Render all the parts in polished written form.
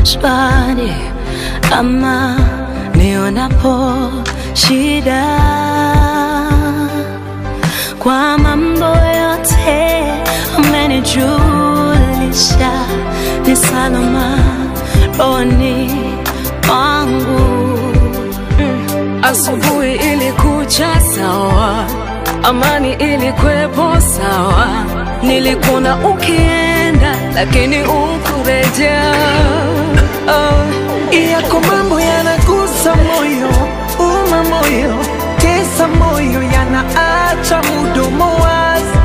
shwari ama nionapo shida. Kwa mambo yote umenijulisha, ni salama rohoni mwangu. Asubuhi ilikucha sawa, amani ilikwepo sawa, nilikuona ukienda lakini ukurejea. Yako mambo yanagusa moyo, uma moyo, tesa moyo, yanaacha mdomo wazi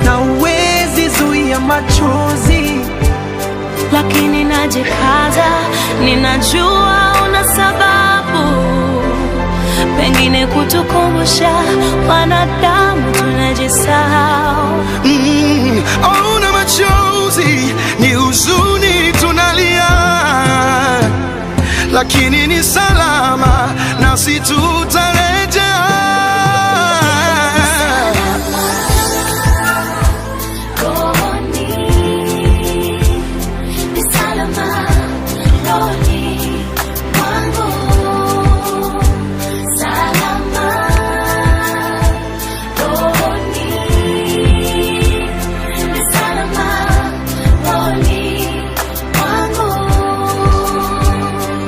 na uwezi zuia machozi. Lakini najikaza, ninajua una sababu, pengine kutukumbusha wanadamu tunajisahau. Ona machozi, ni huzuni tunalia, lakini ni salama nasi tutarejea.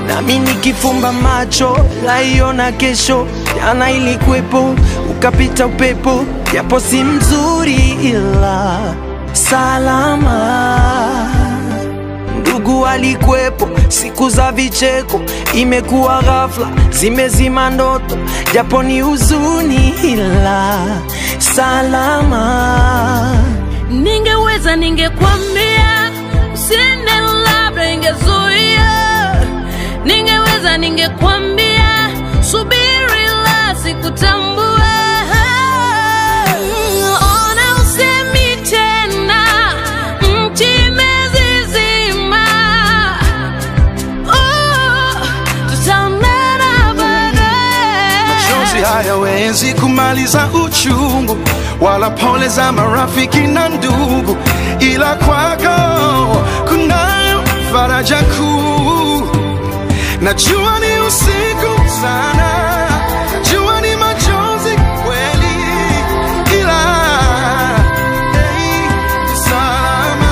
Nami nikifumba macho laiona kesho, jana ilikuwepo ukapita upepo, japo si mzuri ila salama. Ndugu alikuwepo siku za vicheko, imekuwa ghafla zimezima ndoto, japo ni huzuni ila salama. Ningeweza ningekwambia usinde, labda ingezuia. Ningeweza ningekwambia subiri, la sikutambua. Ona usemi tena, mti mezizima. Tutaonana baadaye. Machozi hayawezi kumaliza uchungu, wala pole za marafiki na ndugu, ila kwako kunayo faraja kuu. Najua ni usiku sana, najua ni machozi kweli, ila salama.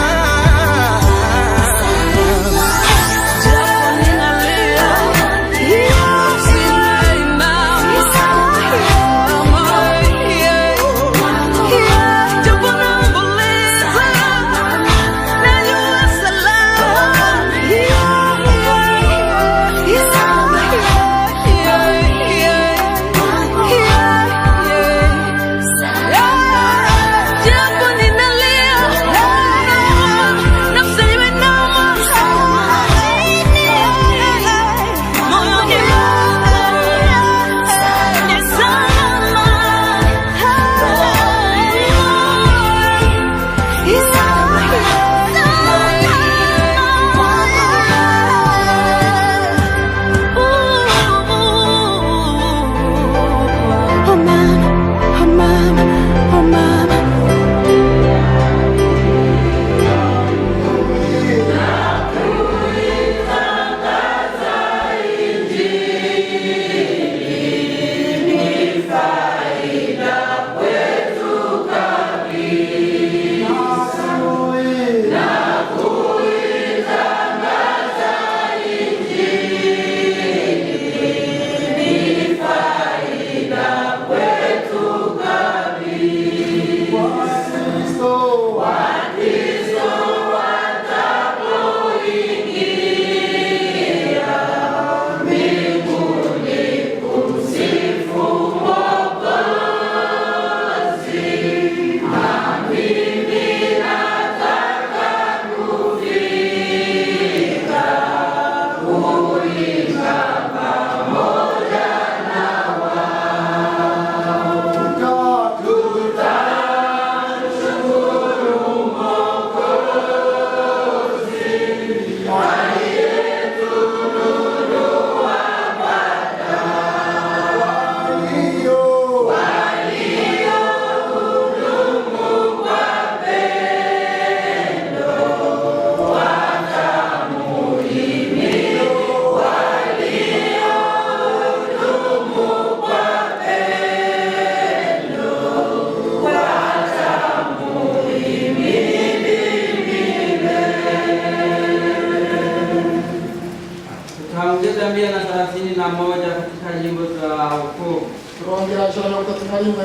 21 katika nyimbo za wokovu. Tunaongea jana na utatukalime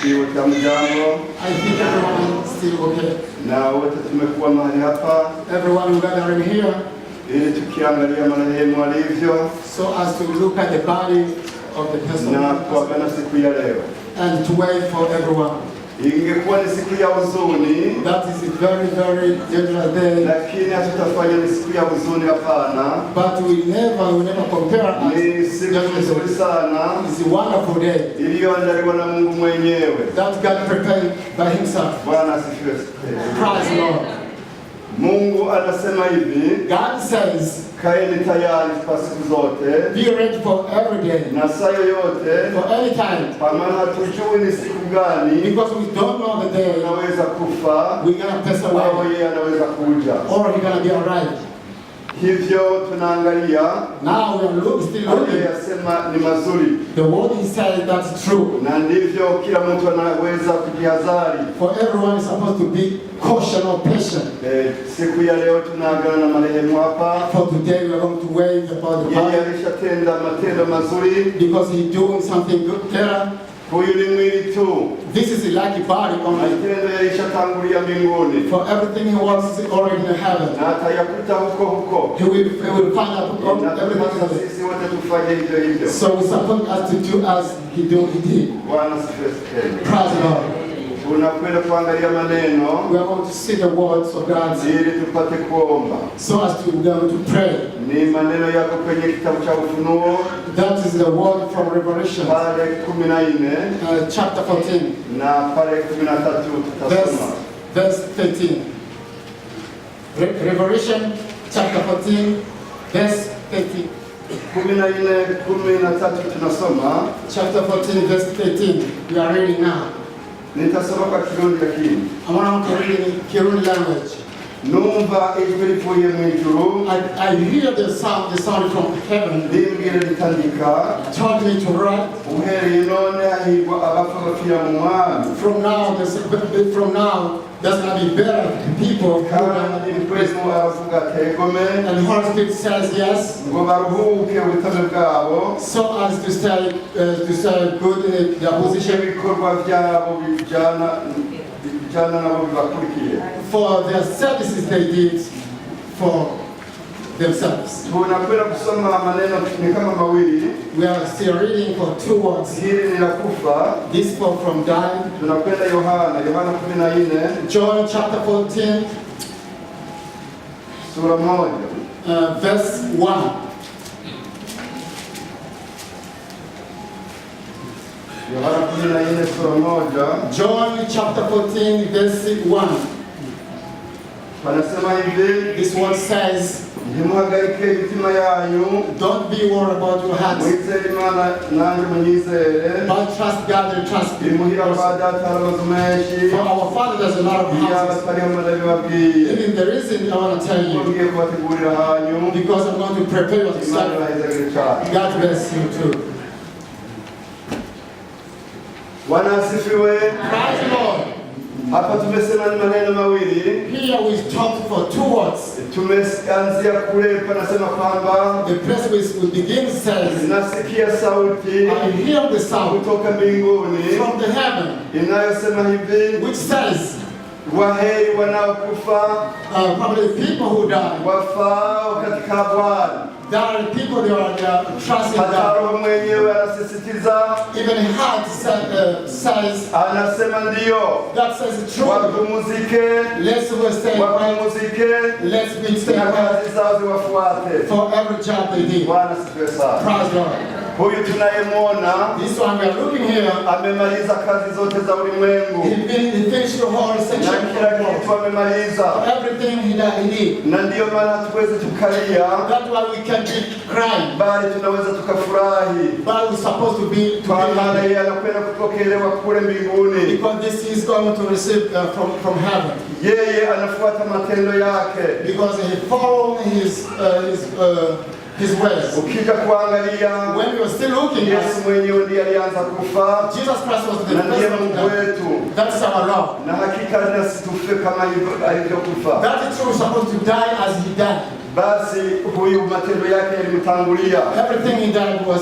Nafikiri wote hamjambo I think everyone is still okay. na wote tumekuwa mahali hapa Everyone who gathering here, ili tukiangalia marehemu alivyo so as to look at the body of the person na kuagana siku ya leo. and to wait for everyone. Ingekuwa ni siku ya huzuni, That is a very, very dangerous day. lakini hatutafanya ni siku ya huzuni, hapana. But we never compare us. Ni siku nzuri sana It's a wonderful day iliyoandaliwa na Mungu mwenyewe. that God prepared by Himself. Bwana asifiwe. Praise the Lord. Mungu anasema hivi, God says, kaeni tayari kwa siku zote be ready for every day, na saa yoyote, for any time, kwa maana hatujui ni siku gani because we don't know the day unaweza kufa we're gonna pass au away yeye anaweza kuja. or we're gonna be alright. Hivyo tunaangalia Now we are still looking. aliyosema ni mazuri, The word He said that's true. na ndivyo kila mtu anaweza kujihadhari. For everyone is supposed to be cautious or patient. Siku ya leo tunaagana na marehemu hapa. For today we are going to wait about the Yeye body alishatenda matendo mazuri. because He's doing something good there. Huyu ni mwili tu, This is a lucky body only. matendo yalishatangulia mbinguni For everything He wants is already in heaven. na atayakuta huko huko. He will find out Na everything. tunapaswa sisi wote tufanye hivyo hivyo. So we support us to do as He did. Bwana asifiwe. Praise the Lord. Tunakwenda kuangalia maneno We are going to see the words of God ili tupate kuomba. so as to be able to pray. Ni maneno yako kwenye kitabu cha Ufunuo That is the word from Revelation, pale 14 chapter 14, na pale 13 tutasoma. verse 13. Revelation chapter 14, verse 13. 14:13 tunasoma. Chapter 14, verse 13. We are reading now. Nitasoma kwa Kirundi lakini I want to read in Kirundi language. numva ijwi rivuye mu ijuru I hear the sound from heaven. rimbwira ritandika, Told me to write. uhereye none hahirwa abapfa bapfira mu mwami, From now, there's gonna be better people. kandi mpwemu aravuga tegome And the Holy Spirit says yes, ngo baruhuke ubutame bwabo, so as to stay good in their position ibikorwa byabo bijana nabo bibakurikiye. for their services they did for themselves. Tunakwenda kusoma maneno ni kama mawili. We are still reading for 2 words. Hili ni la kufa. This spoke from dying. Tunakwenda Yohana 14 John chapter 14, sura 1. verse 1. Yohana 14 sura 1. John chapter 14, verse 1. Panasema hivi, This word says, ntimuhagarike imitima yanyu, don't be worried about your hearts, mwizere Imana nanjye munyizere. but trust God and trust me. Imuhira kwa data hari amazu menshi, For our Father there's a lot of iyaba houses. atariho ndabibabwiye. Even the reason I want to tell you, Ngiye kubategurira hanyu, because I'm going to prepare Imana yourself. ibahezagire cyane. God bless you too. Bwana asifiwe. Praise the Lord. Hapa tumesema ni maneno mawili. Here we talked for 2 words. Tumeanzia kule panasema kwamba The place we begin says, nasikia sauti I hear the sound kutoka mbinguni from the heaven, inayosema hivi, which says, waheri wanaokufa probably people who die, wafao katika Bwana. there are people they are trusting Hata God. Roho mwenyewe anasisitiza, Even heart says, anasema ndio, God says true. wapumzike, Let's stay right. wapumzike Let's be stay na right kazi zao ziwafuate. for every job they did. Bwana asifiwe sana. Praise God. Huyu tunayemwona This one we are looking here, amemaliza kazi zote za ulimwengu he finished the whole na section kila of kitu amemaliza, everything he did. na ndiyo maana hatuwezi tukalia, That's why we can be crying, bali tunaweza tukafurahi, but we're supposed to be kwa maana happy, yeye anakwenda kupokelewa kule mbinguni. because this is going to receive from heaven, Yeye anafuata matendo yake. because he followed his ways. Ukija kuangalia, When we were still looking Yesu at mwenyewe ndiye alianza kufa Jesus Christ was the na ndiye first Mungu one. wetu, That's our Lord. na hakika nasi tufe kama alivyokufa, That is true, we're supposed to die as he died. basi huyu matendo yake yalimtangulia. Everything he did was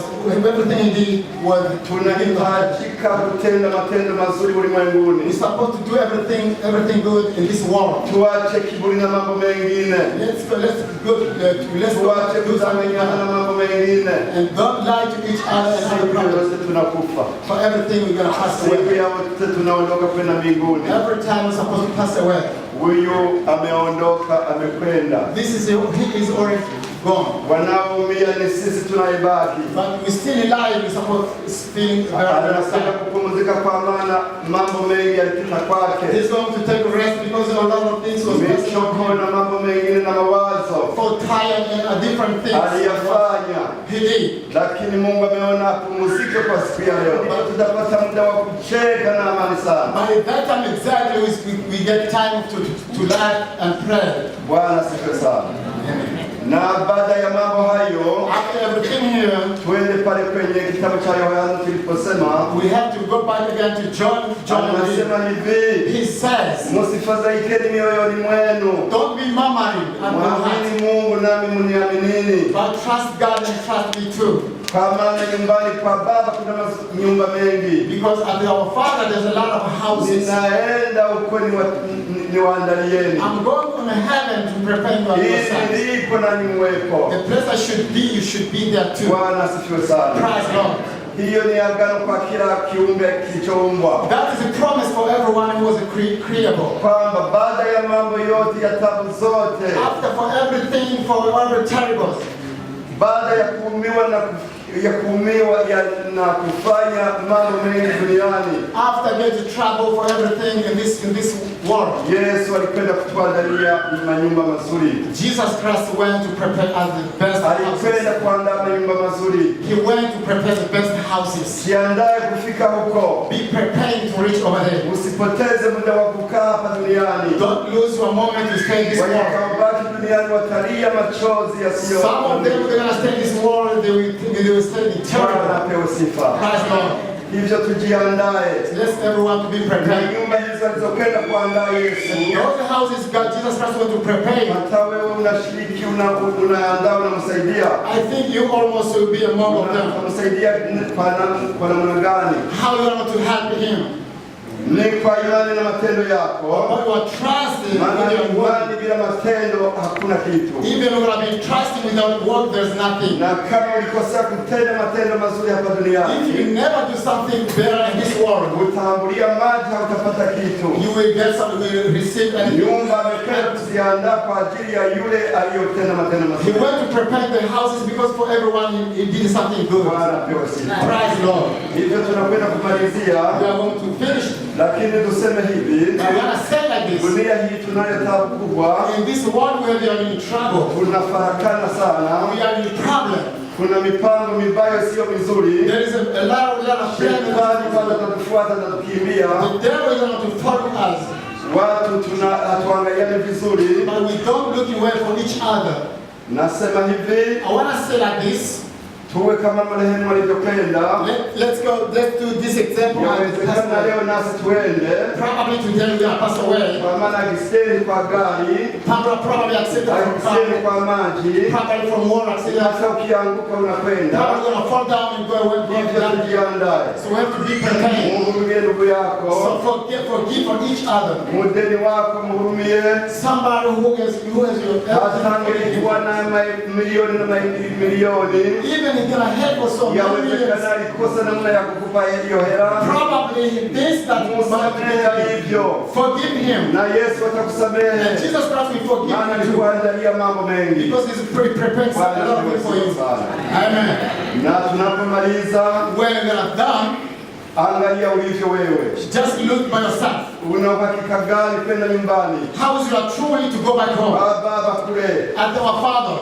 Tunahitajika kutenda matendo mazuri ulimwenguni. We're supposed to do everything good in this world. Tuache kiburi na mambo mengine. Let's Tuache kudanganyana na mambo mengine. and don't lie to each other and have a problem. Yote tunakufa. For everything we're gonna pass away. Siku ya wote tunaondoka kwenda mbinguni. Every time we're supposed to pass away. Huyu ameondoka, amekwenda. He is already gone. Wanaoumia ni sisi tunayebaki. But we still alive. We're supposed to feeling very Anataka sad. kupumzika kwa maana mambo mengi yalipita kwake. He's going to take a rest because of a lot of things was passing Michoko on him. na mambo mengine na mawazo For tired and different things. aliyafanya, He did. lakini Mungu ameona apumzike kwa siku ya leo. Tutapata muda wa kucheka na amani sana. By that time exactly we get time to laugh and pray. Bwana sifiwe sana. Na baada ya mambo hayo, After everything here, tuende pale kwenye kitabu cha Yohana tuliposema, we have to go back again to John. anasema hivi, He says, msifadhaikeni mioyoni mwenu, don't be murmuring and mwamini Mungu nami mniaminini, but trust God and trust me too. kwa maana nyumbani kwa Baba kuna nyumba mengi. Because at our Father there's a lot of houses. Ninaenda huko niwaandalieni, I'm going to heaven to prepare you ili yourself. ndipo nanyi mwepo. The place I should be, you should be there too. Bwana asifiwe sana. Praise God. Hiyo ni agano kwa kila kiumbe kilichoumbwa, That is a promise for everyone who was creable. kwamba baada ya mambo yote ya tabu zote, After for everything, for every terrible, baada ya kuumiwa na kufanya mambo mengi duniani, after getting trouble for everything in this world, Yesu alikwenda kutuandalia manyumba mazuri. Jesus Christ went to prepare us the best Alikwenda houses. kuandaa manyumba mazuri. He went to prepare the best houses. Jiandae kufika huko. Be preparing to reach over there. Usipoteze muda wa kukaa hapa duniani. Don't lose your moment to stay in this world. Watakaobaki duniani watalia machozi yasiyo. Some of them are going to stay in this world, they will stay in Bwana terrible. apewe sifa. Praise God. Hivyo tujiandae. Let's everyone to be Na prepared. nyumba hizo alizokwenda kuandaa Yesu. All the houses God, Jesus Christ went to prepare. Hata wewe unashiriki, unaandaa, unamsaidia. I think you almost will be among of them. Unamsaidia kwa namna gani? How you are to help him? Ni kwa imani na matendo yako. But you are trusting Maana with your word. imani bila matendo hakuna kitu. Even if you are being trusting without work, there's nothing. Na kama ulikosea kutenda matendo mazuri hapa If duniani, you never do something better in this world, utaambulia maji, hautapata kitu. you will get something, you will receive anything. Nyumba amekwenda kuziandaa kwa ajili ya yule aliyotenda matendo He mazuri. went to prepare the houses because for everyone he did something good. Bwana apewe sifa. Praise the Lord. Hivyo tunakwenda kumalizia, We are going to finish. lakini tuseme hivi, We are going to say like this. dunia hii tunayo taabu kubwa, In this world where they are in trouble, tunafarakana sana, we are in problem. kuna mipango mibaya sio mizuri. There is a lot of Shetani plans. kwanza atatufuata na tukimbia. The devil is going to follow us, Watu hatuangaliane vizuri. but we don't look away from each other. Nasema hivi, I want to say like this. tuwe kama marehemu alivyopenda. Let's do this example. Yawezekana leo nasi tuende, Probably today we're going to pass away. kwa maana akiseni kwa gari, Probably accident from akiseni car. kwa maji, Probably from war accident. hata ukianguka unakwenda. Probably going to fall down and go away. Hivyo tujiandae. So we have to be prepared. Mhurumie ndugu So yako, forgive for each other. mudeni wako mhurumie. Somebody who has your Hata angelikuwa na milioni na milioni, even if you're gonna help for so many years, yawezekana alikosa namna ya kukupa hiyo hela. probably he thinks that you must Msamehe hivyo, forgive him. na Yesu And atakusamehe, Jesus Christ will forgive maana you too, alikuandalia mambo mengi. because he's prepared a Bwana lot of things for you. asifiwe sana. Amen. Na tunapomaliza, When you're done, angalia ulivyo wewe. just look by yourself. Una uhakika gani kwenda nyumbani? How is you are truly to go back home? Baba kule. At our Father.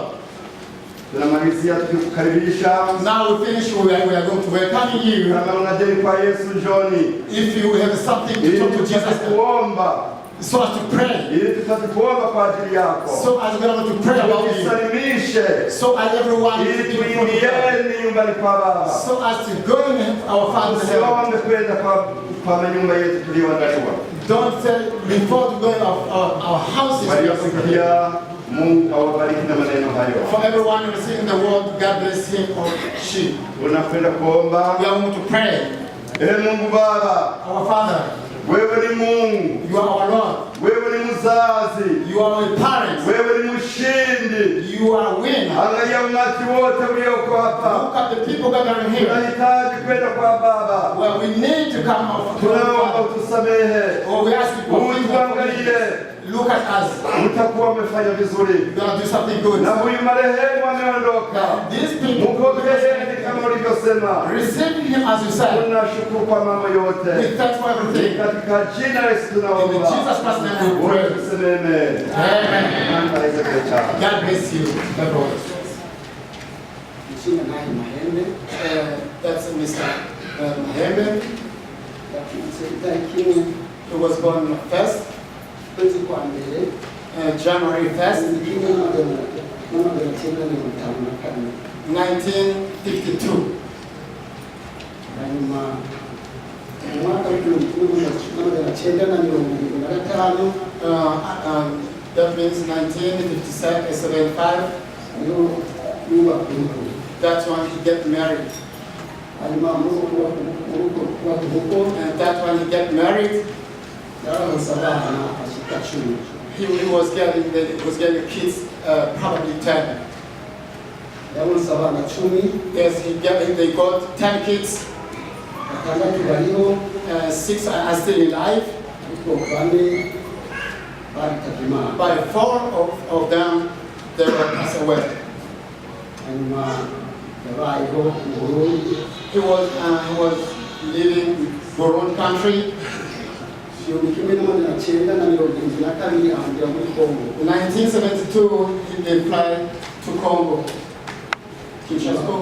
Tunamalizia tukikukaribisha. Now we finish. We are going to welcome you. Kama unajeni kwa Yesu njoni, If you have something to ili talk to tupate Jesus, kuomba, so as to pray, ili tupate kuomba kwa ajili yako, so as we're going to pray about you, tusalimishe, so as everyone ili is doing for you. tuingieni nyumbani kwa Baba. So as to go in our Father's heaven. Usiombe kwenda kwa manyumba yetu tuliyoandaliwa. Don't say before to go in our houses. Waliosikia Mungu awabariki na maneno hayo. For everyone receiving the word, God bless him or she. Unapenda kuomba? We are going to pray. Mungu Baba, Our Father, wewe ni Mungu. you are our Lord. Wewe ni mzazi. You are our parents. Wewe ni mshindi. You are a winner. Angalia umati wote ulioko hapa. Look at the people gathering here. Tunahitaji kwenda kwa Baba. Well, we need to come out to our Tunaomba Father. utusamehe. Oh, we ask you for Utuangalie. Look at us. Utakuwa umefanya vizuri. We're going to do something good. Na huyu marehemu ameondoka. These people, Mpokeeni kama ulivyosema. receive him as you said. Tunashukuru kwa mambo yote. We thank for everything. Katika jina la Yesu In tunaomba. Jesus Christ's name we Wewe pray. tuseme amen. Amen. Mungu aweze kuacha. God bless you, my brothers. That's Mr. Mahembe. He was born first, January 1st, 1952. That means 1975. That's when he get married. And that's when he get married. He was getting kids, probably 10. Yes, they got 10 kids. 6 are still alive. By 4 of them, they were passed away. He was living in Burundi country. In 1972, he fly to Congo.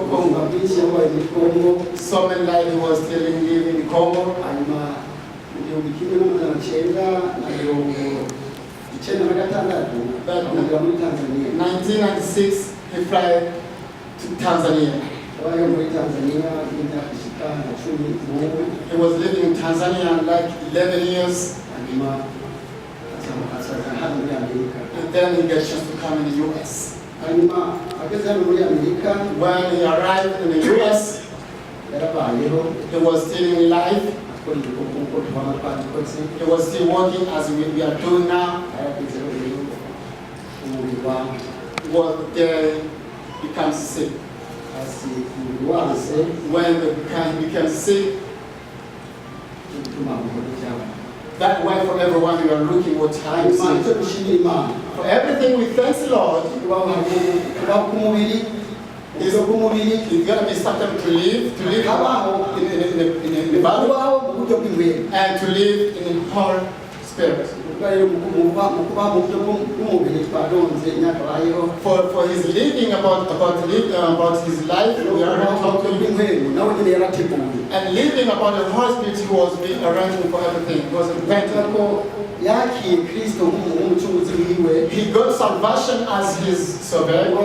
Congo. So many life he was still living in Congo. But 1996, he fly to Tanzania. He was living in Tanzania like 11 years. And then he got a chance to come in the U.S. When he arrived in the U.S., he was still in life. He was still working as we are doing now. Well, he becomes sick. When he becomes sick, that way for everyone we are looking what time is. For everything we thank the Lord. He's going to be something to live in the body, and to live in the whole spirit. For his living about his life, we are talking, and living about the whole spirit, he was being arranging for everything. He was invented. He got salvation as his survey from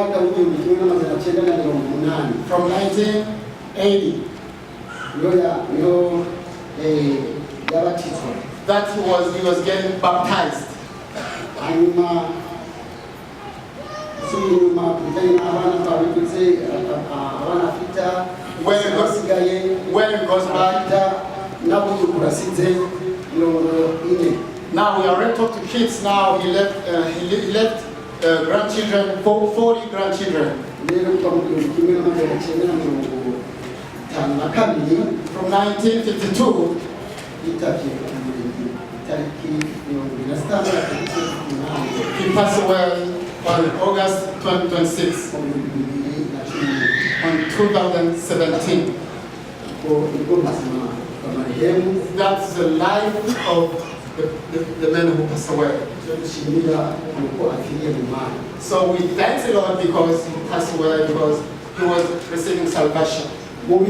1980. That he was getting baptized. When he goes back, now we are rented to kids. Now he left grandchildren, 40 grandchildren. From 1952. He passed away on August 26, on 2017. That's the life of the man who passed away. So we thank the Lord because he passed away, because he was receiving salvation. From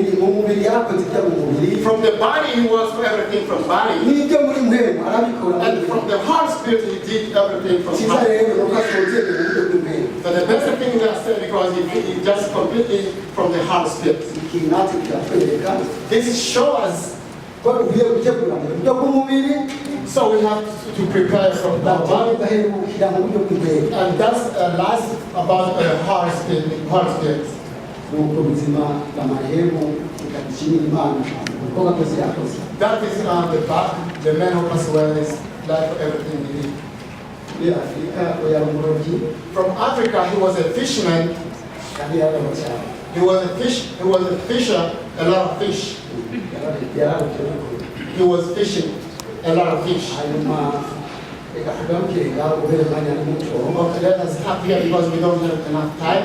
the body, he was for everything from body. And from the heart spirit, he did everything from heart. So the best thing we can say, because he just completely from the heart spirit. This shows us. So we have to prepare from that body. And that's the last about horoscopes. That is the back, the man who passed away is life for everything he did. From Africa, he was a fisherman. He was a fisher, a lot of fish. He was fishing a lot of fish. Okay, let us stop here because we don't have enough time.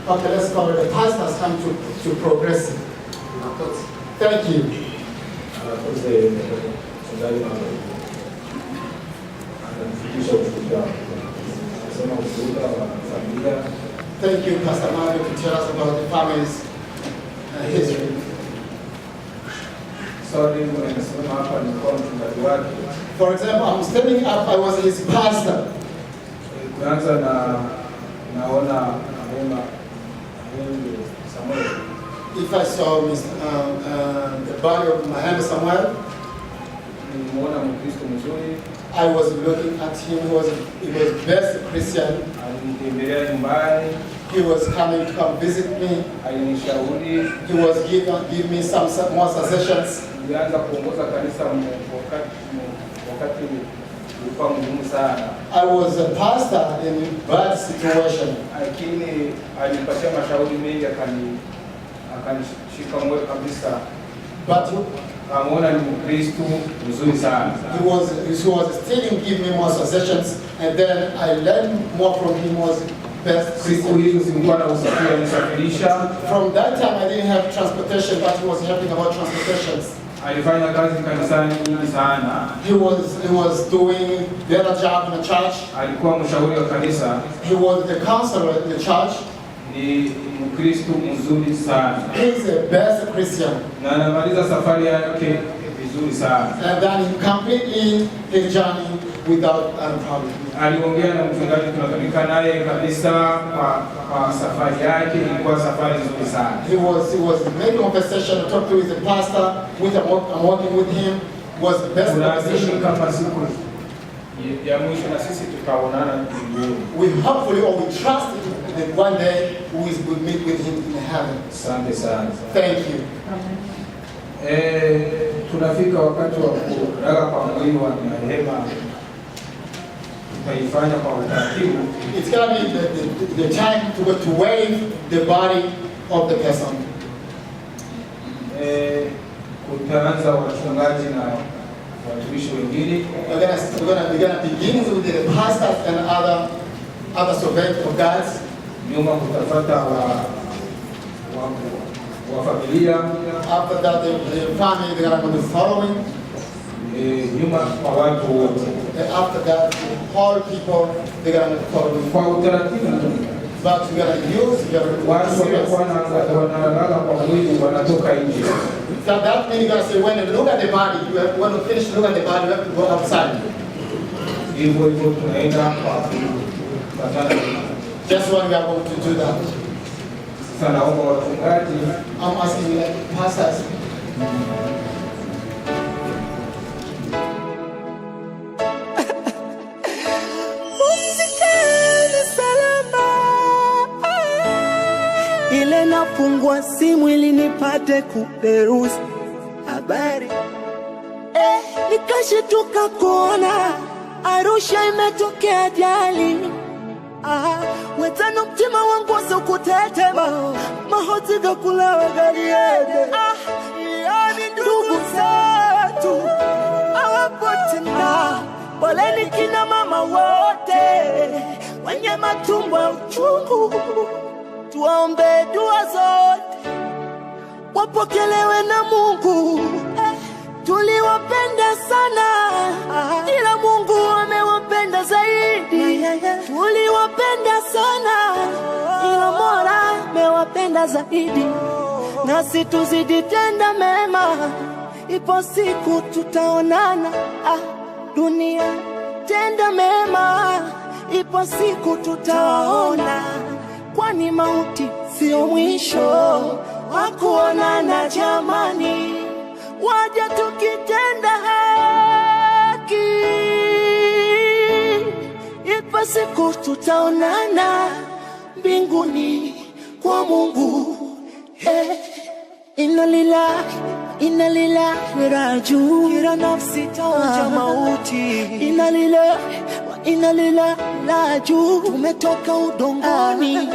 Okay, let's cover the past has come to progress. Thank you. Thank you, Pastor Mario, to tell us about the family's history. For example, I'm standing up, I was his pastor. If I saw the body of Mahema Samuel, I was looking at him. He was best Christian. He was coming to come visit me. He was giving me some more suggestions. I was a pastor in a bad situation. But he was still giving me more suggestions, and then I learned more from him. Was best Christian. From that time I didn't have transportation, but he was helping about transportations. He was doing better job in the church. He was the counselor in the church. He's the best Christian. And then he completed his journey without any problem. He was making conversation, talking to his pastor, I'm working with him, was the best conversation. We hopefully or we trust that one day we will meet with him in heaven. Thank you. Tunafika wakati wa kuraga kwa mwili wa Mahema. Tutaifanya kwa utaratibu. It's going to be the time to wave the body of the person. Kutaanza wachungaji na watumishi wengine. We're gonna begin with the pastors and other servants of God. Nyuma kutafuta wa familia. After that, the family they're gonna be following. Nyuma kwa watu wote. After that, all people they're gonna be following. Kwa utaratibu. But we're gonna use watu wanalala kwa mwili wanatoka nje. So that means you're gonna say when you look at the body, when you finish looking at the body, you have to go outside. Hivyo tunaenda kwa patana. Just when we are going to do that. Sana wachungaji. I'm asking you, pastors. Ile nafungua simu ili nipate kuperuzi habari, nikashituka kuona Arusha imetokea ajali. Wetano mtima wangu wasa kutetema, mahoziga kulawa gariede. Yani ndugu zetu hawapo tena, poleni kina mama wote wenye matumbo ya uchungu. Tuombe dua zote wapokelewe na Mungu. Tuliwapenda sana, ila Mungu amewapenda zaidi. Tuliwapenda sana, ila Mola amewapenda zaidi. Nasi tuzidi tenda mema, ipo siku tutaonana. Dunia tenda mema, ipo siku tutaona. Kwani mauti sio mwisho wa kuonana jamani. Waja tukitenda haki, Ipo siku tutaonana mbinguni kwa Mungu. Inna lillahi rajiun. Kila nafsi taonja mauti. Inna lillahi rajiun. Tumetoka udongoni.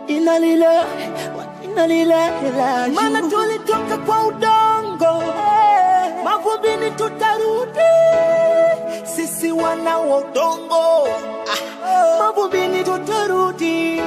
Inna lillahi rajiun. Maana tulitoka kwa udongo, mavumbini tutarudi. Sisi wana wa udongo, mavumbini tutarudi.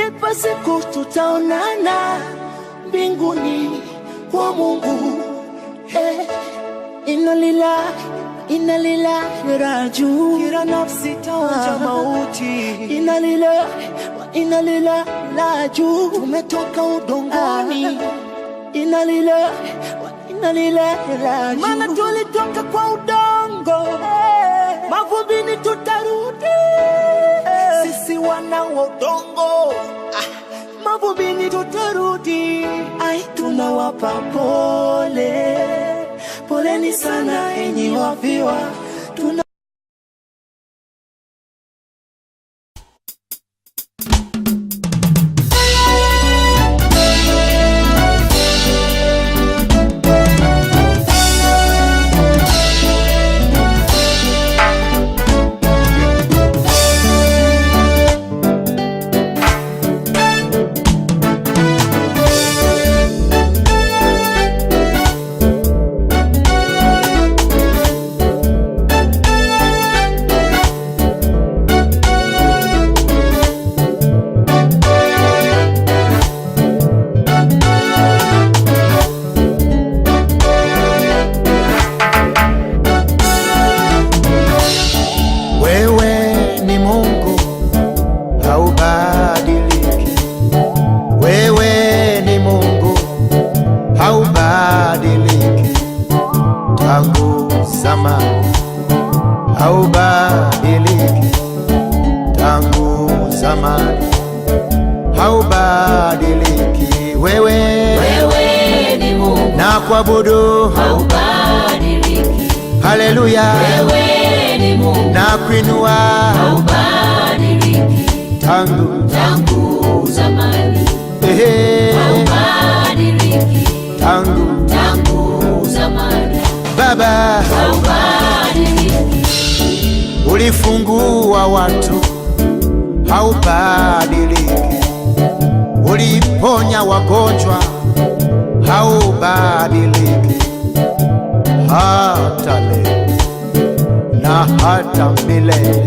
Ipo siku tutaonana mbinguni kwa Mungu. Inna lillahi rajiun. Kila nafsi taonja mauti. Inna lillahi rajiun. Tumetoka udongoni. Inna lillahi rajiun. Maana tulitoka kwa udongo, mavumbini tutarudi. Sisi wana wa udongo, mavumbini tutarudi. Ai, tunawapa pole, poleni sana enyi wafiwa. Tangu zamani haubadiliki, tangu zamani haubadiliki. Wewe ni Mungu na kuabudu haubadiliki. Haleluya, wewe ni Mungu na kuinua haubadiliki. Tangu zamani haubadiliki. Tangu zamani Baba haubadiliki. Ulifungua watu haubadiliki, uliponya wagonjwa haubadiliki. Hata leo na hata milele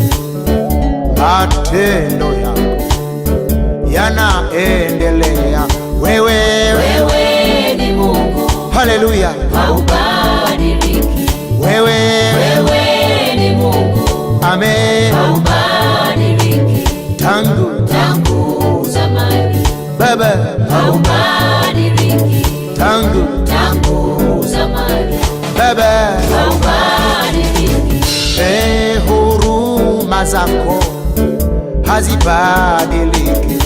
matendo yako yanaendelea. Wewe ni Mungu haleluya haubadiliki. Wewe ni Mungu amen haubadiliki. Tangu zamani Baba haubadiliki. Tangu zamani Baba haubadiliki. Huruma zako hazibadiliki,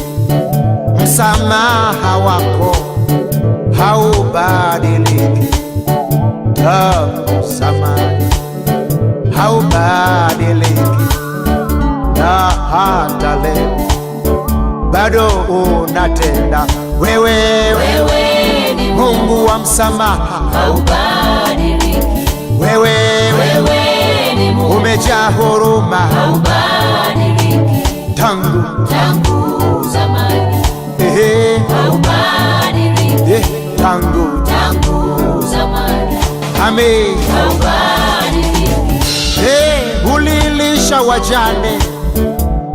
msamaha wako haubadiliki. Tangu zamani haubadiliki, na hata leo bado unatenda. Wewe ni Mungu wa msamaha haubadiliki. Wewe ni Mungu umejaa huruma haubadiliki. Tangu zamani haubadiliki. Tangu zamani amen haubadiliki. wajane,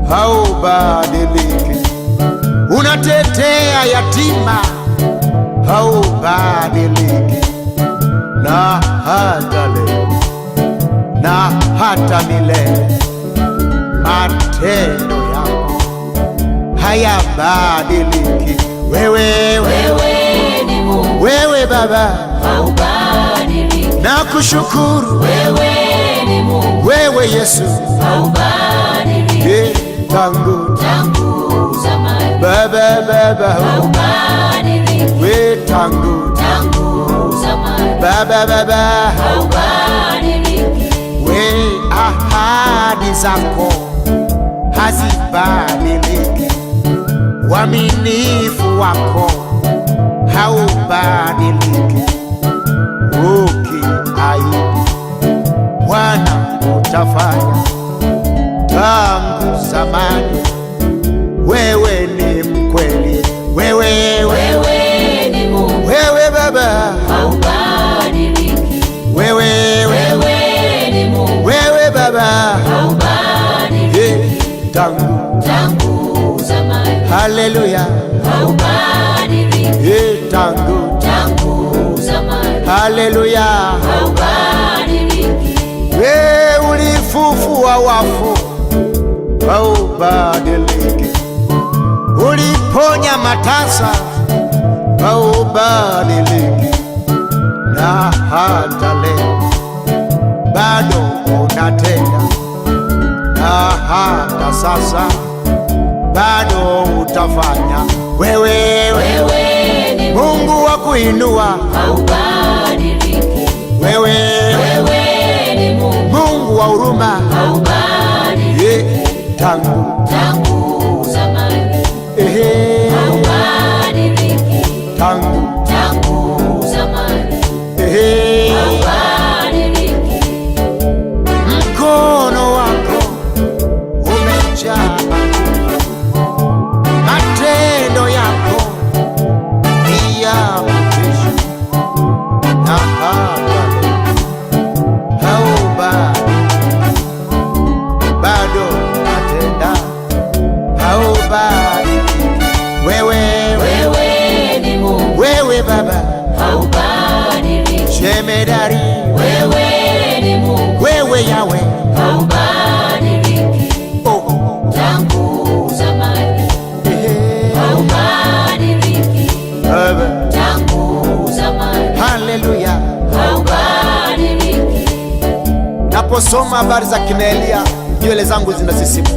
haubadiliki. Unatetea yatima, haubadiliki. Na hata leo na hata milele, matendo yako hayabadiliki. Wewe ni Mungu, wewe Baba, haubadiliki. nakushukuru. Wewe ni Mungu, Wewe Yesu, haubadiliki. tangu Tangu zamani, Baba, haubadiliki. we tangu Zamani, Baba, haubadiliki. we ahadi zako hazibadiliki. Uaminifu wako haubadiliki. Ukiahidi Bwana utafanya. Tangu zamani wewe ni mkweli. Wewe ni Mungu, wewe Baba, haubadiliki. wewe ni Mungu, wewe Baba, haubadiliki. tangu Zamani, haleluya, haubadiliki. tangu Zamani, haleluya. haubadiliki. We ulifufua wafu, haubadiliki. Uliponya matasa, haubadiliki. Na hata leo bado unatenda, na hata sasa bado utafanya. Wewe ni Mungu wa kuinua, haubadiliki. wewe ni Mungu, Mungu wa huruma, haubadiliki. tangu Zamani, haubadiliki. tangu Zamani, ehe, haubadiliki. mkono wako umejaa nguvu, matendo yako ni ya kutisha. Na hata leo haubadiliki, bado unatenda, haubadiliki. Wewe ni Mungu, wewe Baba, haubadiliki. jemedari, ni Mungu, wewe Yawe, haubadiliki. oh, Tangu zamani, ehe, haubadiliki. Baba, Tangu zamani, haleluya. haubadiliki. Naposoma habari za kina Elia, nywele zangu zinasisimka.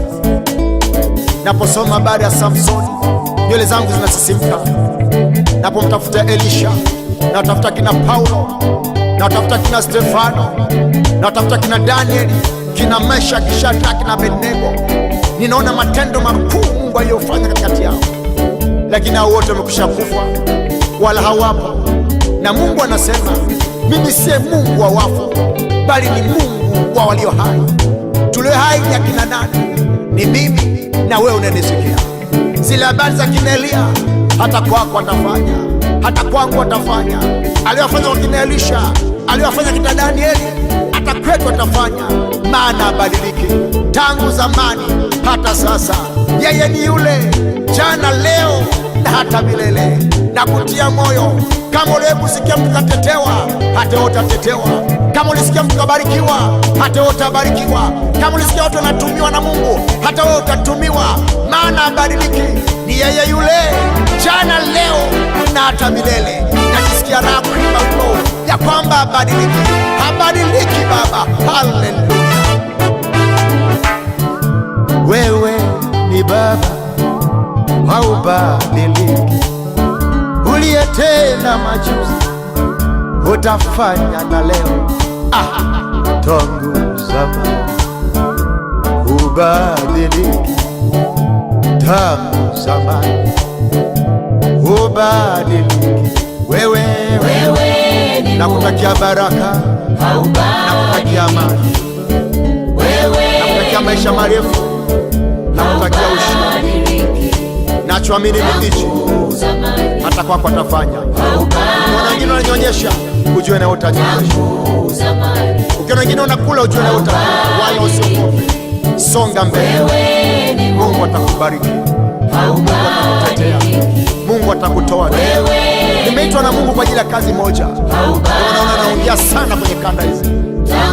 Naposoma habari ya Samsoni, nywele zangu zinasisimka. Napomtafuta Elisha, natafuta kina Paulo, natafuta kina Stefano, natafuta kina Danieli, kina Mesha, Shadraka, kina Abednego. Ninaona matendo makuu Mungu aliyofanya katikati yao, lakini hao wote wamekwisha kufa, wala hawapo. Na Mungu anasema, mimi siye Mungu wa wafu, bali ni Mungu wa walio hai. Tulio hai ni akina nani? Ni mimi na wewe unanisikia. Zile habari za kina Elia, hata kwako atafanya, hata kwangu atafanya. Aliyofanya kwa kina Elisha, aliyofanya kina Danieli, hata kwetu atafanya, maana abadiliki. Tangu zamani hata sasa, yeye ni yule jana, leo na hata milele. Na kutia moyo, kama uliwahi kusikia mtu katetewa, hata wewe utatetewa. Kama ulisikia mtu kabarikiwa, hata wewe utabarikiwa. Kama ulisikia watu wanatumiwa na Mungu, hata wewe utatumiwa, maana abadiliki. Ni yeye yule jana, leo na hata milele. Najisikia raha kuimba wimbo ya kwamba abadiliki, habadiliki Baba. Haleluya. Wewe ni Baba, haubadiliki. Uliyetenda majuzi, utafanya na leo. Tangu zamani hubadiliki, tangu zamani hubadiliki. Wewe ni nakutakia baraka, nakutakia amani, nakutakia maisha marefu, nakutakia ushindi. Nachoamini ni hichi, hata kwako atafanya. Ukiona wengine wananyonyesha, ujue na utanyonyesha. Ukiona wengine unakula, ujue na utakula, wala usiogope. songa mbele. Wewe ni Mungu, Mungu atakubariki, Mungu atakutetea, Mungu atakutoa. Nimeitwa na Mungu kwa ajili ya kazi moja. Unaona naongea sana kwenye kanda hizi.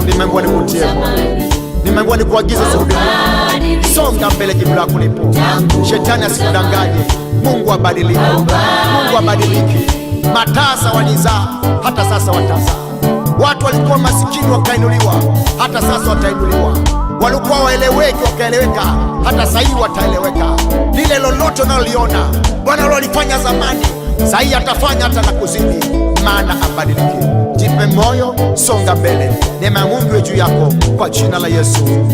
Nimeambiwa nikutie moyo, nimeambiwa nikuagize usirudi nyuma. Songa mbele, jibu lako lipo. Shetani asikudanganye. Mungu abadiliki, Mungu abadiliki. Matasa walizaa, hata sasa watazaa. Watu walikuwa masikini wakainuliwa, hata sasa watainuliwa. Walikuwa waeleweki wakaeleweka, hata sahii wataeleweka. Lile lolote unaloliona Bwana alilofanya zamani, sahii atafanya hata na kuzidi, maana abadiliki. Jipe moyo, songa mbele. Neema ya Mungu iwe juu yako kwa jina la Yesu, amen.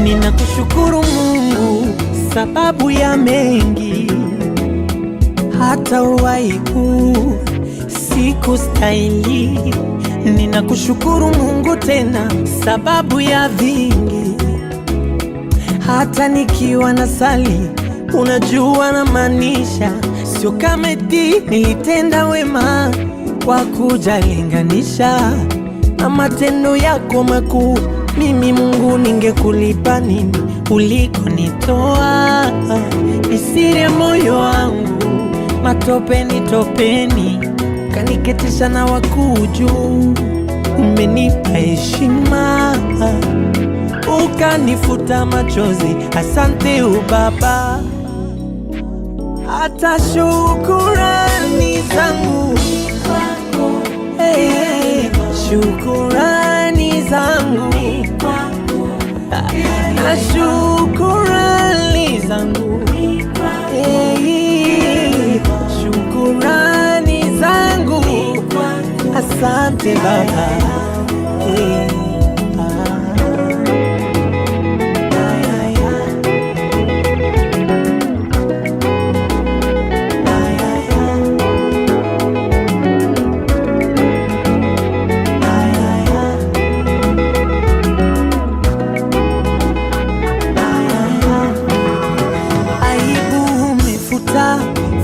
Ninakushukuru Mungu sababu ya mengi, hata uwaiku siku stahili. Ninakushukuru Mungu tena sababu ya vingi, hata nikiwa na sali, unajua na maanisha. Sio kama eti nilitenda wema kwa kujalinganisha na matendo yako makuu. Mimi Mungu ningekulipa nini ulikonitoa? Nisire moyo wangu matopeni topeni, kaniketisha na wakuu juu. Umenipa heshima, ukanifuta machozi. Asante Baba, hata shukurani zangu, hey, shukurani zangu na shukurani zangu, hey, shukurani zangu. Asante Baba, hey.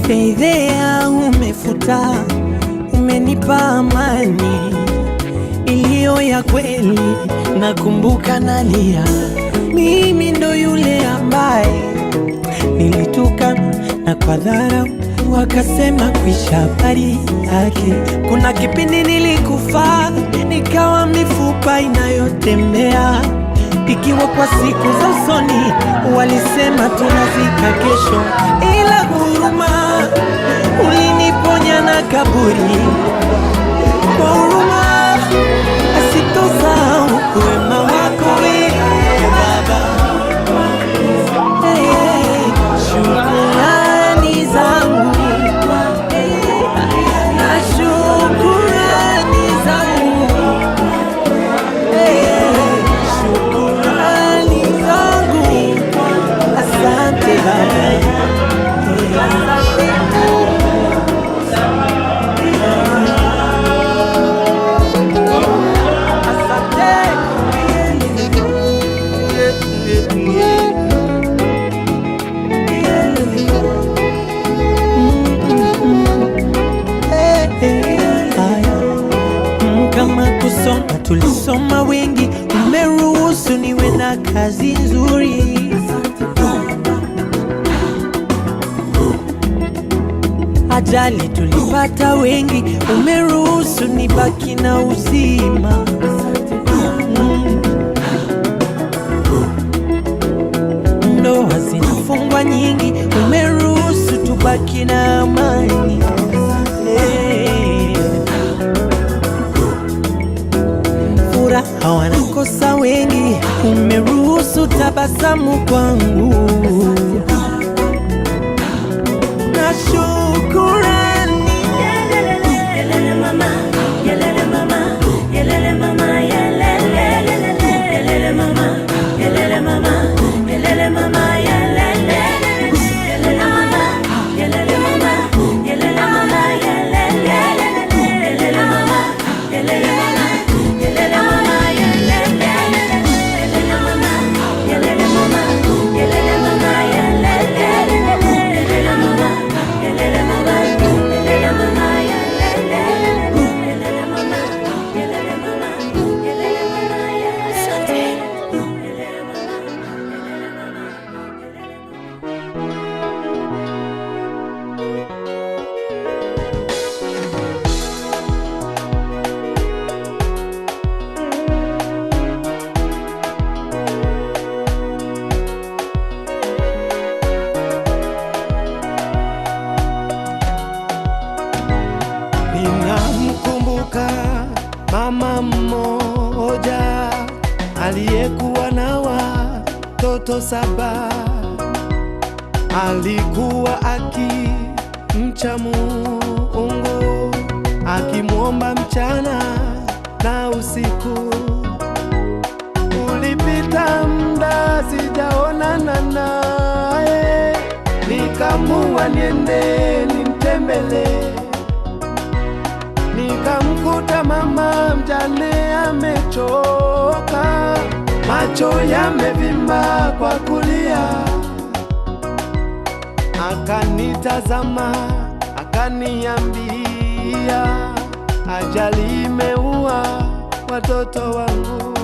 Fedhea umefuta, umenipa amani iliyo ya kweli. Nakumbuka nalia, mimi ndo yule ambaye nilituka na kwa dharau wakasema kuisha habari yake. Kuna kipindi nilikufa, nikawa mifupa inayotembea, ikiwa kwa siku za usoni walisema tunazika kesho, ila huruma uliniponya na kaburi. Kwa huruma asitosahau wema wako Baba. Hey, hey, shukurani zangu na shukurani zangu, hey, shukurani zangu. Asante Baba. Kama kusoma tulisoma wengi, umeruhusu niwe na kazi nzuri. Ajali tulipata wengi, umeruhusu nibaki na uzima. Ndoa zinafungwa nyingi, umeruhusu tubaki na amani. Furaha wanakosa wengi, umeruhusu tabasamu kwangu. Na shukurani, yelele mama, yelele mama, yelele mama, yelele. watoto 7. Alikuwa akimcha Mungu, akimwomba mchana na usiku. Ulipita muda sijaonana naye, nikamua niende nimtembelee. Nikamkuta mama mjane amechoka, macho yamevimba kwa kulia. Akanitazama akaniambia, ajali imeua watoto wangu.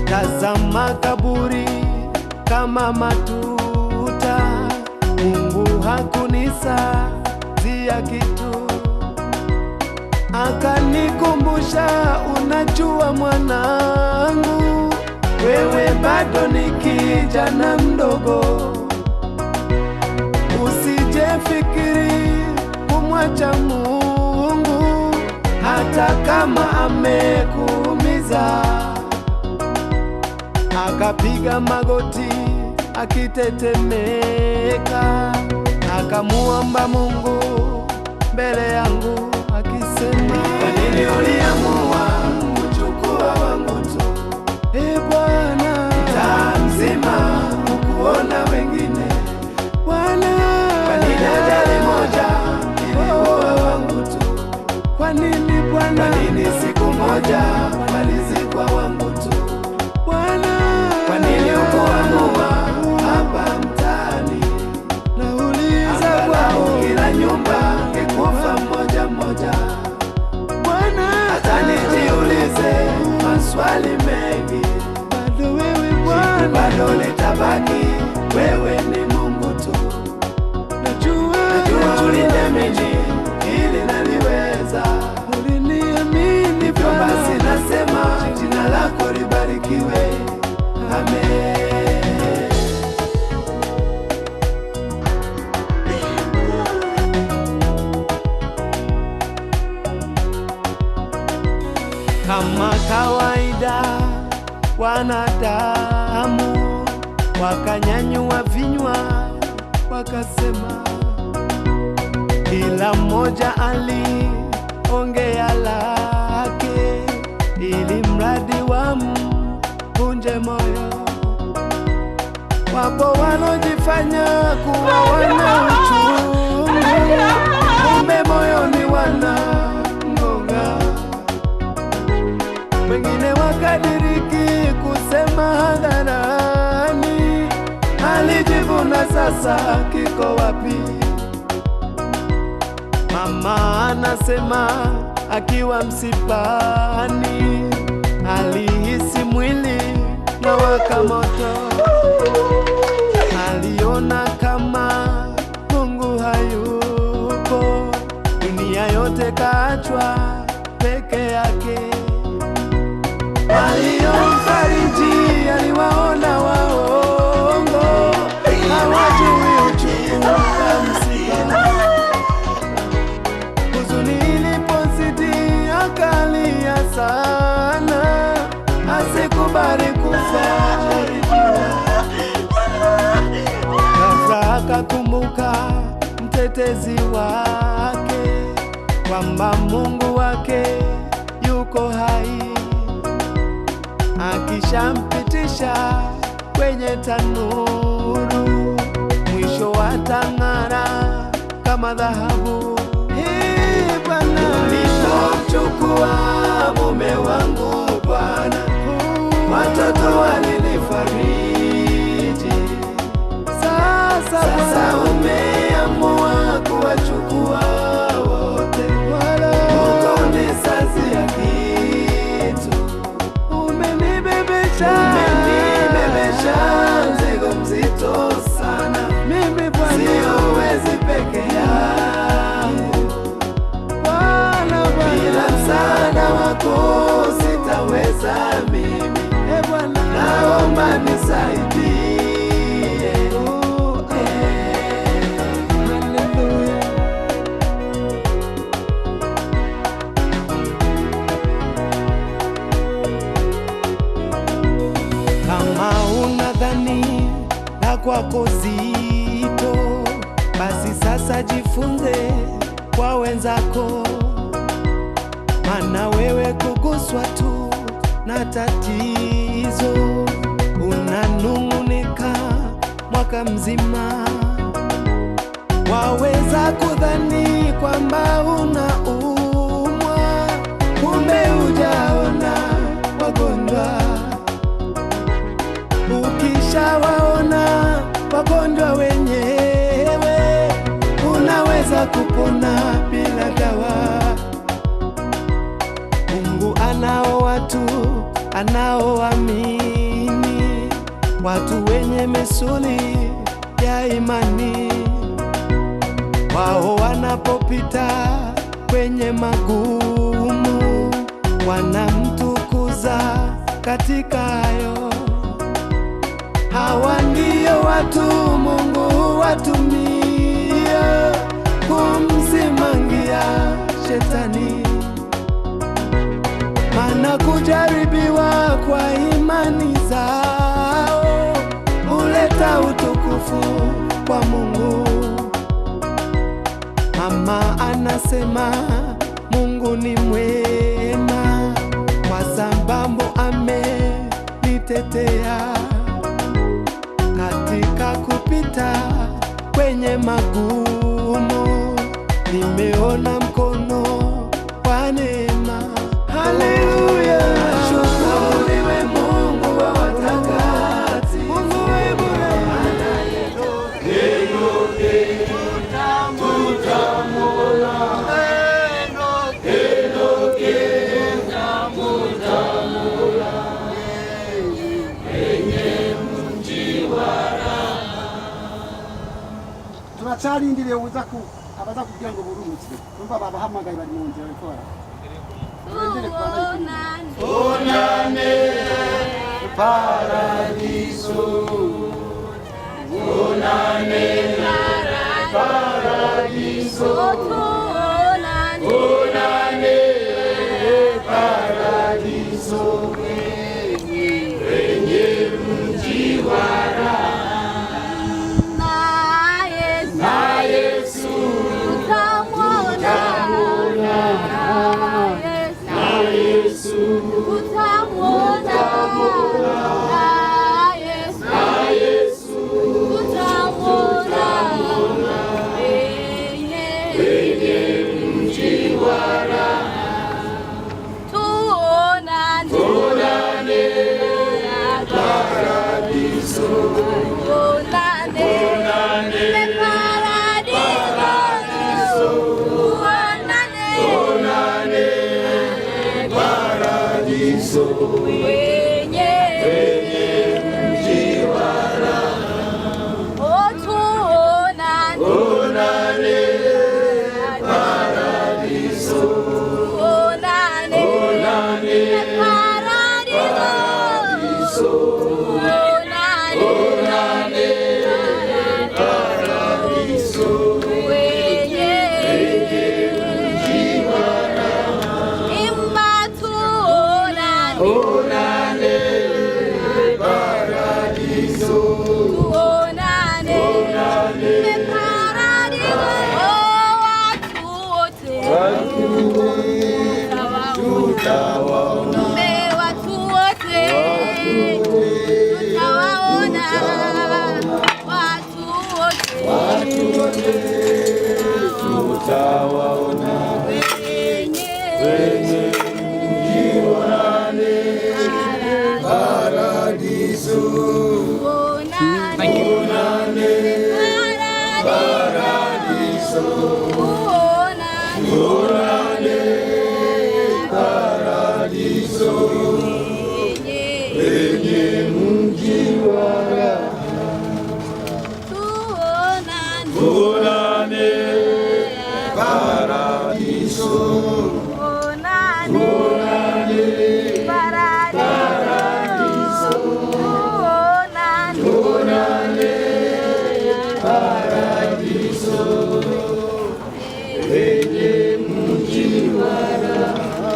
Tazama kaburi kama matuta, Mungu hakunisazia kitu. Akanikumbusha, unajua mwanangu, wewe bado ni kijana mdogo, usijefikiri kumwacha Mungu hata kama amekuumiza. Akapiga magoti akitetemeka, akamuomba Mungu mbele yangu akisema, kwa nini uliamua kuchukua wangu tu? Bwana, mtaa mzima ukuona wengine. Bwana, kwa nini ajali moja iliua wangu tu? Kwa nini Bwana? Kwa nini siku moja walizikwa wangu tu? Bwana, kwa nini ukuamua hapa mtaani? Nauliza kwao, kila nyumba ingekufa mmoja mmoja. Bwana, hata nijiulize maswali mengi, bado wewe Bwana, bado litabaki wewe ni Mungu tu. Najua uliniamini ili naliweza, uliniamini, hivyo basi nasema jina lako libarikiwe. Amen. Kama kawaida wanadamu wakanyanyua vinywa wakasema, kila mmoja aliongea lake, ili mradi wamvunje moyo. Wapo walojifanya kuwa wana uchungu, kumbe moyoni wanangonga. Wengine wakadiriki kusema hadharani, alijivuna sasa kiko wapi? Mama anasema akiwa msipani, alihisi mwili na waka moto. Aliona kama Mungu hayupo, dunia yote kaachwa peke yake. Waliomfariji aliwaona waongo, hawajui uchungu wa msiba. Huzuni ilipozidi akalia sana, asikubali kufarijiwa. Ghafla akakumbuka mtetezi wake, kwamba Mungu wake yuko hai, akishampitisha kwenye tanuru, mwisho watang'ara kama dhahabu. Bwana, ulipomchukua mume wangu Bwana, watoto walinifariji. Sasa umeamua kuwachukua wote, hukunisazia kitu. Umenibebesha mzigo mzito sana, mimi Bwana siwezi peke yangu. kwako zito, basi sasa jifunze kwa wenzako, maana wewe kuguswa tu na tatizo unanung'unika mwaka mzima. Waweza kudhani kwamba unaumwa, kumbe hujaona wagonjwa. Ukishawaona wagonjwa wenyewe, unaweza kupona bila dawa. Mungu anao watu anaoamini, watu wenye misuli ya imani. Wao wanapopita kwenye magumu, wanamtukuza katika hayo. Hawa ndio watu Mungu watumia kumsimangia shetani, maana kujaribiwa kwa imani zao huleta utukufu kwa Mungu. Mama anasema Mungu ni mwema, kwa sababu amenitetea katika kupita kwenye magumu. Nimeona mkono wa neema. Haleluya, shukuriwe Mungu wa watakatifu. Mungu wewe turacarindiriye uzaku abaza kugira ngo burumutse numva babahamagaye bari mu nzira bikora Onane paradiso, onane paradiso, onane paradiso, wenye mji wa raha. Na Yesu utamwona, na Yesu utamwona, na Yesu utamwona, wenye mji wa raha. Tuonane paradiso, tuonane paradiso, tuonane paradiso, wenye mji wa raha. Oh, tuonane paradiso, tuonane paradiso, tuonane paradiso, wenye mji wa raha. Imba tuonane paradiso, tuonane paradiso. Watu wote tutawaona, watu wote tutawaona, watu wote tutawaona, wenye mji wa paradiso, tuonane paradiso, tuonane paradiso, wenye mji wa raha. Tuonane paradiso, tuonane paradiso, tuonane paradiso, wenye mji wa raha.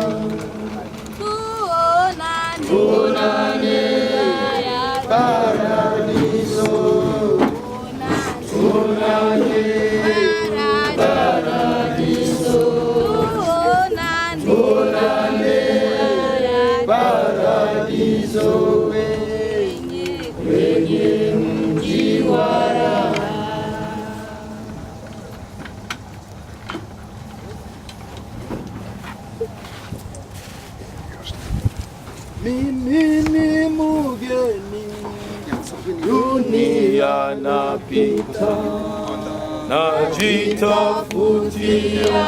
kwenye mji wa raha. Mimi ni mgeni, dunia napita, najitafutia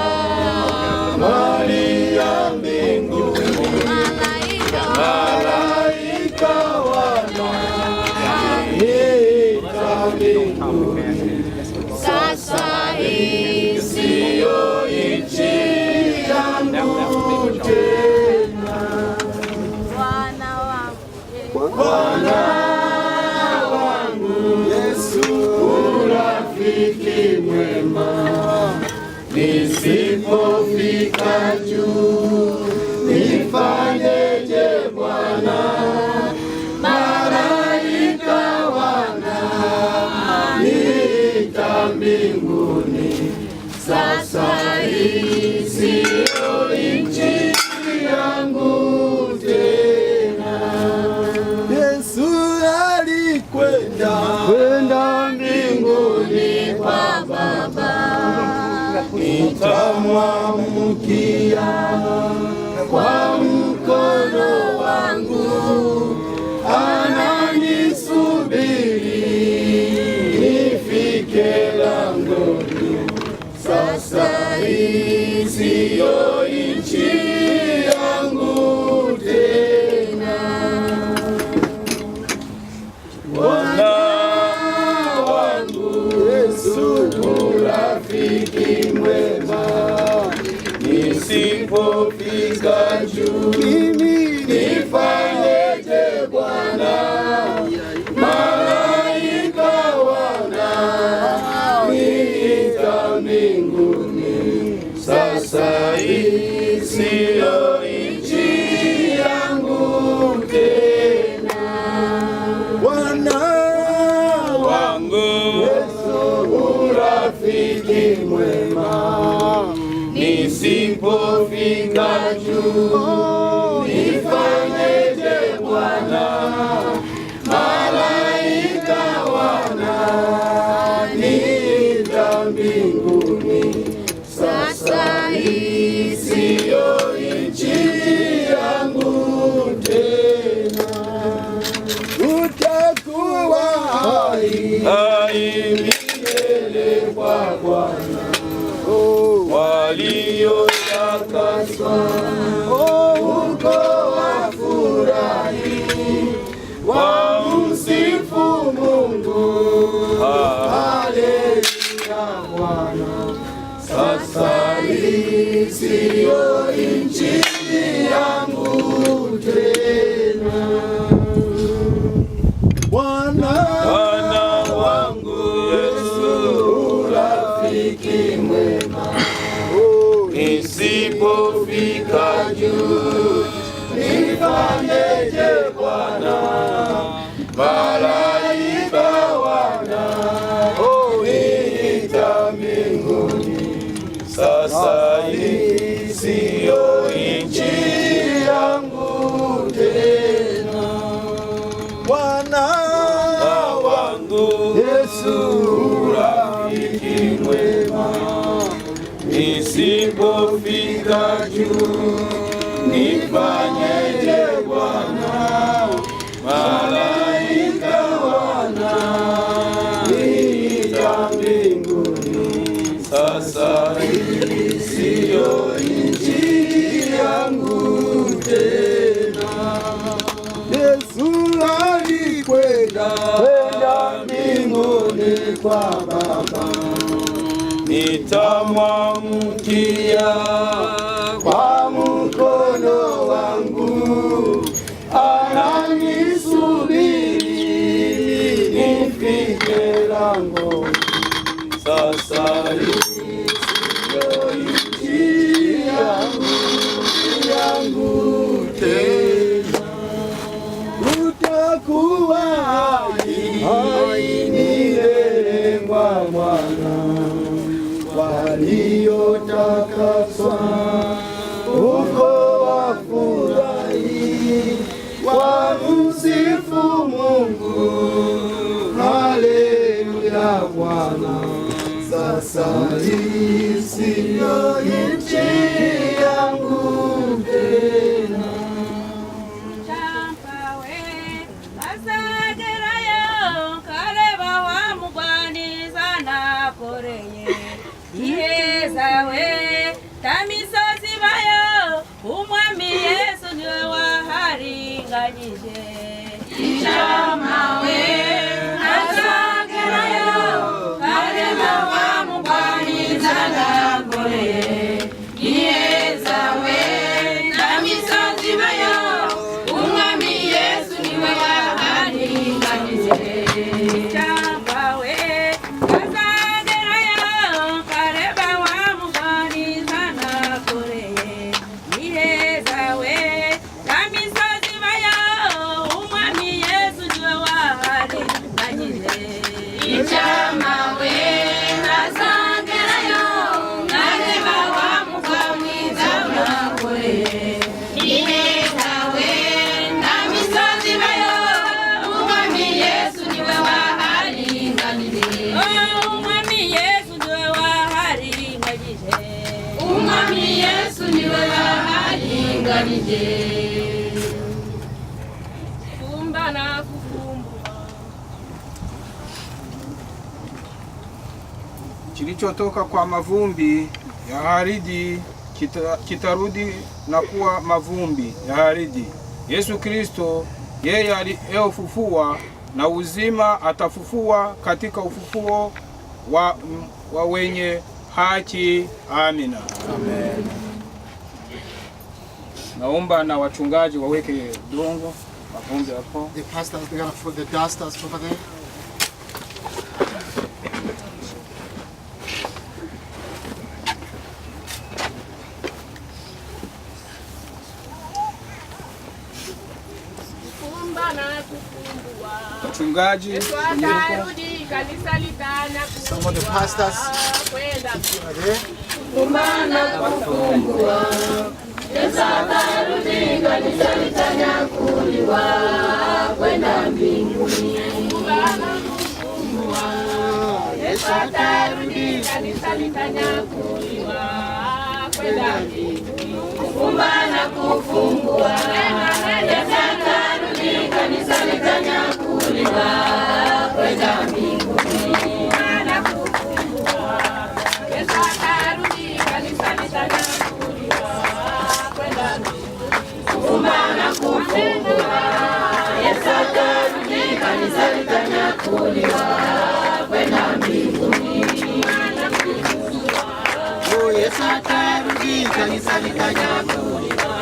mali ya mbinguni. Malaika wananiita mbinguni. Sasa hii siyo nchi yangu tena. Bwana wangu Yesu, urafiki mwema, nisipofika juu nifanyeje Bwana? Malaika wananiita mbinguni. Sasa hii siyo nchi yangu tena. Yesu alikwenda mbinguni kwa Baba, nitamwamukia kwa mkono wangu, ananisubiri nifike langoni. Sasa hii siyo nchi yangu tena. Bwana wangu Yesu, urafiki mwema, nisipofika juu nifanyeje Bwana? Malaika wananiita mbinguni. Sasa hii siyo nchi yangu tena. Bwana wangu Yesu, urafiki mwema, nisipofika juu nifanyeje Bwana? Malaika wananiita mbinguni. Sasa hii siyo nchi yangu tena. Utakuwa hai milele kwa Bwana, waliotakaswa huko wafurahi, wamsifu Mungu. Haleluya Bwana. Sasa hii siyo nchi yangu tena. Bwana wangu Yesu, urafiki mwema, nisipofika juu nifanyeje Bwana? Malaika wananiita mbinguni. Sasa hii siyo nchi yangu tena. Bwana wangu Yesu, urafiki mwema, nisipofika juu nifanyeje Bwana? Malaika wananiita mbinguni. Sasa hii siyo nchi yangu tena. Yesu alikwenda mbinguni kwa Baba, nitamwamukia kwa mkono wangu, ananisubiri nifike langoni. Sasa hii siyo nchi yangu tena. Utakuwa hai milele kwa Bwana, waliotakaswa huko wafurahi, wamsifu sasa hii siyo nchi yangu tena. Champawe asagerayo kareba wa mugwani sana koreye ihezawe tamisozi bayo umwami Yesu niwe waharinganyije. Ichamawe asagerayo kareba wa mugwani sana koreye ihezawe tamisozi bayo umwami Yesu niwe waharinganyije. Champawe asagerayo kareba wa mugwani sana koreye ihezawe tamisozi bayo umwami Yesu niwe waharinganyije. Ichamawe asagerayo kareba wa mugwani sana koreye ihezawe tamisozi bayo umwami Yesu niwe waharinganyije. Umwami Yesu niwe waharinganyije. Umwami Yesu niwe waharinganyije. Kumba na kufumbua Kilichotoka kwa mavumbi ya ardhi kitarudi na kuwa mavumbi ya ardhi. Yesu Kristo yeye aliyefufua na uzima atafufua katika ufufuo wa wenye haki. Amina. Amen. Naomba na wachungaji waweke dongo mavumbi hapo. The pastors, they're gonna put the dusters over there. kumba na kufumbua. Wachungaji, Atarudi kanisa litana Some of the pastors kwenda are there. kumba na kufumbua. Yesu atarudi kanisa litanyakuliwa kwenda mbinguni. Kumba na kufumbua. Yesu atarudi kanisa litanyakuliwa kwenda mbinguni. Kumba na kufumbua. Yesu atarudi kanisa litanyakuliwa kwenda mbinguni. Kumba na kufumbua. Yesu atarudi kanisa litanyakuliwa kwenda mbinguni. Kumba na kufumbua. Yesu atarudi kanisa litanyakuliwa kwenda mbinguni. Oh, Yesu atarudi kanisa litanyakuliwa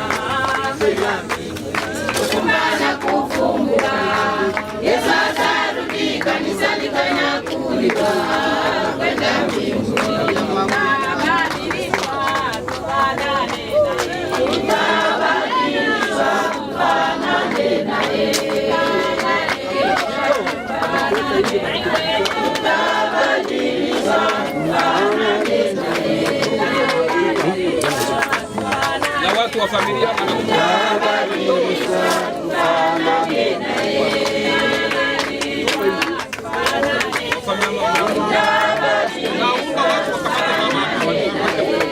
kwenda mbinguni. Kumba na kufumbua. Yesu atarudi kanisa litanyakuliwa kwenda mbinguni. Tutabadilishwa tufanane naye. Tutabadilishwa tufanane naye. na watu wa familia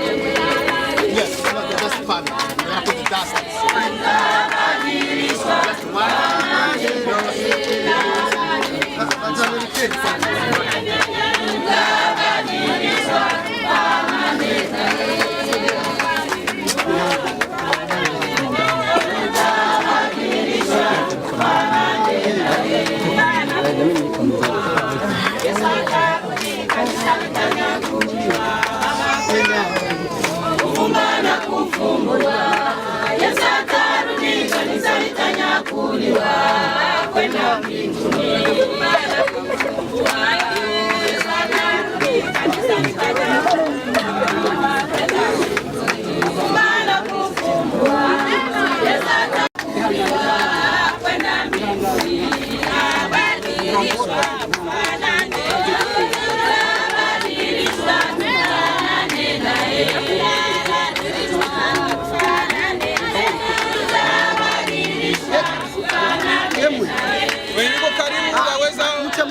Yes, no, they're just family. They're gonna put the dusters. That's a little kid. Kumba na kufumbua. Yesu atarudi kanisa litanyakuliwa kwenda mbinguni. Kumba na kufumbua. Yesu atarudi kanisa litanyakuliwa kwenda mbinguni. Kumba na kufumbua. Yesu atarudi kwenda mbinguni. Abadilishwa tufanane. Abadilishwa tufanane naye. wenye karibu waweza Mche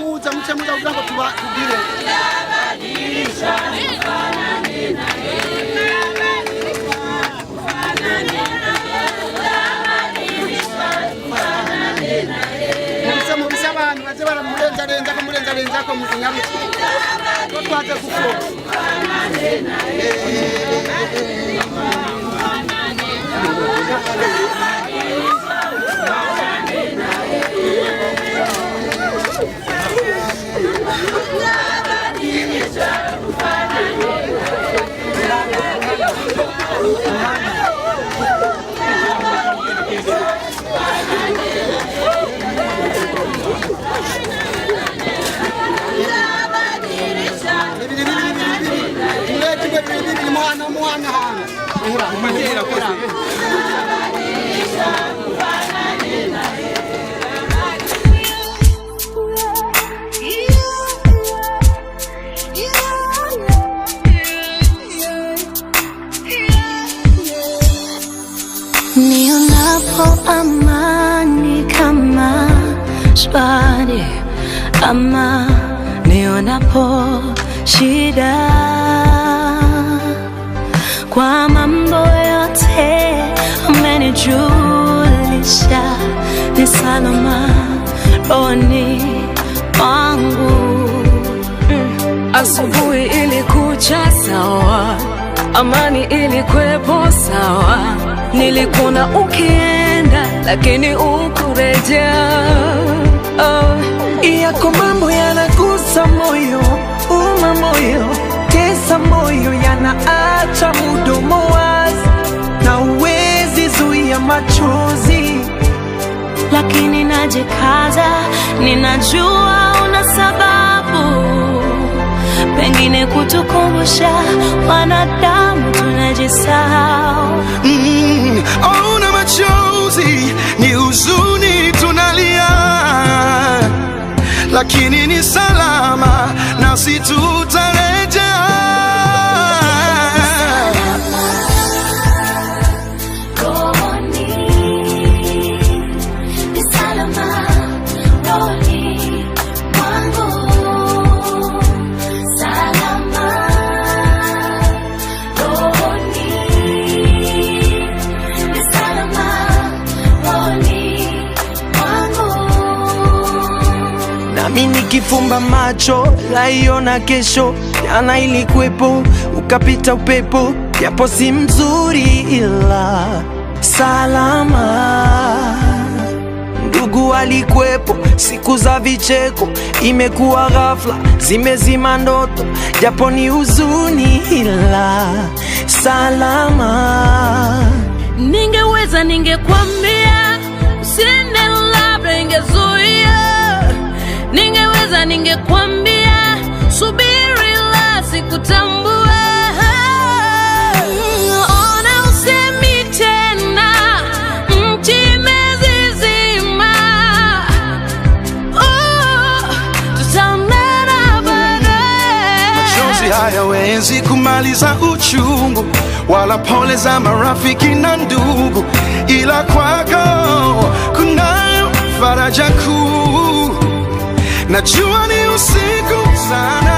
muda utaka tubire. Nionapo amani kama shwari, ama nionapo shida, kwa mambo yote umenijulisha, ni salama rohoni mwangu. Asubuhi ilikucha sawa, amani ilikuwepo sawa, nilikuona ukienda lakini ukurejea. Yako mambo yanagusa moyo, uma moyo, tesa moyo, yanaacha mdomo wazi na uwezi zuia machozi, lakini najikaza, ninajua una sababu, pengine kutukumbusha wanadamu tunajisahau. Ona machozi ni huzuni tunalia, lakini ni salama nasi tutarejea. Nami nikifumba macho laiona kesho, jana ilikuwepo ukapita upepo, japo si mzuri ila salama. Ndugu alikuwepo siku za vicheko, imekuwa ghafla zimezima ndoto, japo ni huzuni ila salama. Ningeweza ningekwambia, usinde labda ingezuia. Ningeweza ningekwambia, subiri la sikutambua. Ona usemi tena, mti mezizima. Tutaonana baadaye. Machozi hayawezi kumaliza uchungu, wala pole za marafiki na ndugu, ila kwako kunayo faraja kuu. Najua ni usiku sana,